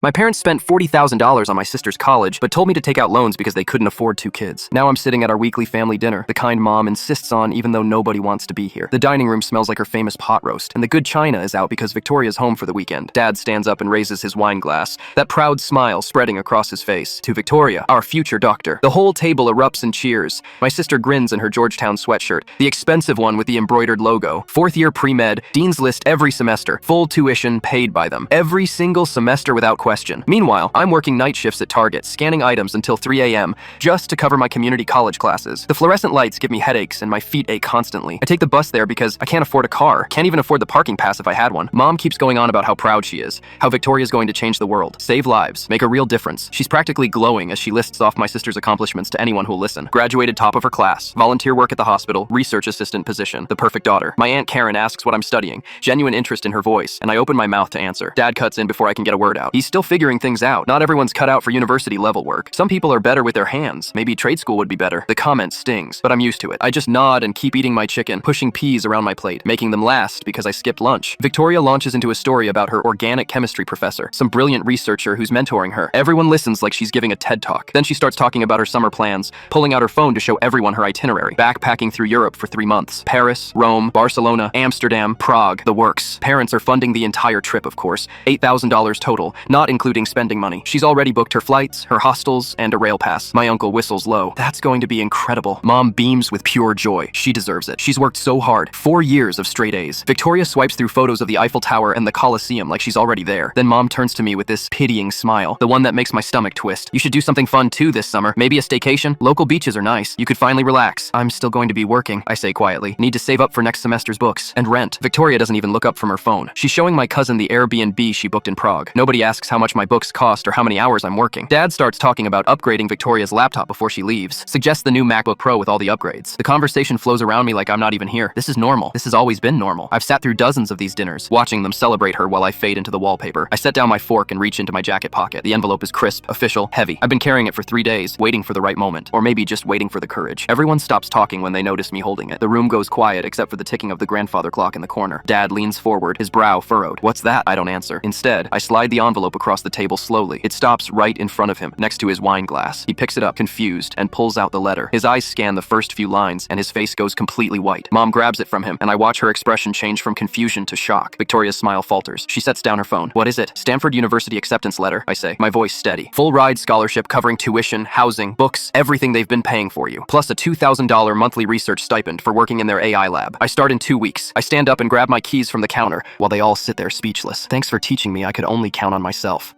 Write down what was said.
My parents spent $40,000 on my sister's college, but told me to take out loans because they couldn't afford 2 kids. Now I'm sitting at our weekly family dinner, the kind mom insists on even though nobody wants to be here. The dining room smells like her famous pot roast, and the good china is out because Victoria's home for the weekend. Dad stands up and raises his wine glass, that proud smile spreading across his face. To Victoria, our future doctor. The whole table erupts in cheers. My sister grins in her Georgetown sweatshirt, the expensive one with the embroidered logo. 4th year pre-med, Dean's List every semester, full tuition paid by them. Every single semester without question. Meanwhile, I'm working night shifts at Target, scanning items until 3 a.m. just to cover my community college classes. The fluorescent lights give me headaches and my feet ache constantly. I take the bus there because I can't afford a car. Can't even afford the parking pass if I had one. Mom keeps going on about how proud she is, how Victoria's going to change the world, save lives, make a real difference. She's practically glowing as she lists off my sister's accomplishments to anyone who'll listen. Graduated top of her class, volunteer work at the hospital, research assistant position, the perfect daughter. My Aunt Karen asks what I'm studying, genuine interest in her voice, and I open my mouth to answer. Dad cuts in before I can get a word out. He's still figuring things out. Not everyone's cut out for university level work. Some people are better with their hands. Maybe trade school would be better. The comment stings, but I'm used to it. I just nod and keep eating my chicken, pushing peas around my plate, making them last because I skipped lunch. Victoria launches into a story about her organic chemistry professor, some brilliant researcher who's mentoring her. Everyone listens like she's giving a TED talk. Then she starts talking about her summer plans, pulling out her phone to show everyone her itinerary, backpacking through Europe for 3 months. Paris, Rome, Barcelona, Amsterdam, Prague, the works. Parents are funding the entire trip, of course. $8,000 total, not including spending money. She's already booked her flights, her hostels, and a rail pass. My uncle whistles low. That's going to be incredible. Mom beams with pure joy. She deserves it. She's worked so hard. 4 years of straight A's. Victoria swipes through photos of the Eiffel Tower and the Colosseum like she's already there. Then Mom turns to me with this pitying smile, the one that makes my stomach twist. You should do something fun too this summer. Maybe a staycation? Local beaches are nice. You could finally relax. I'm still going to be working, I say quietly. Need to save up for next semester's books and rent. Victoria doesn't even look up from her phone. She's showing my cousin the Airbnb she booked in Prague. Nobody asks how much my books cost or how many hours I'm working. Dad starts talking about upgrading Victoria's laptop before she leaves, suggests the new MacBook Pro with all the upgrades. The conversation flows around me like I'm not even here. This is normal. This has always been normal. I've sat through dozens of these dinners, watching them celebrate her while I fade into the wallpaper. I set down my fork and reach into my jacket pocket. The envelope is crisp, official, heavy. I've been carrying it for 3 days, waiting for the right moment, or maybe just waiting for the courage. Everyone stops talking when they notice me holding it. The room goes quiet except for the ticking of the grandfather clock in the corner. Dad leans forward, his brow furrowed. What's that? I don't answer. Instead, I slide the envelope across the table slowly. It stops right in front of him, next to his wine glass. He picks it up, confused, and pulls out the letter. His eyes scan the first few lines, and his face goes completely white. Mom grabs it from him, and I watch her expression change from confusion to shock. Victoria's smile falters. She sets down her phone. What is it? Stanford University acceptance letter, I say, my voice steady. Full ride scholarship covering tuition, housing, books, everything they've been paying for you, plus a $2,000 monthly research stipend for working in their AI lab. I start in 2 weeks. I stand up and grab my keys from the counter, while they all sit there speechless. Thanks for teaching me I could only count on myself.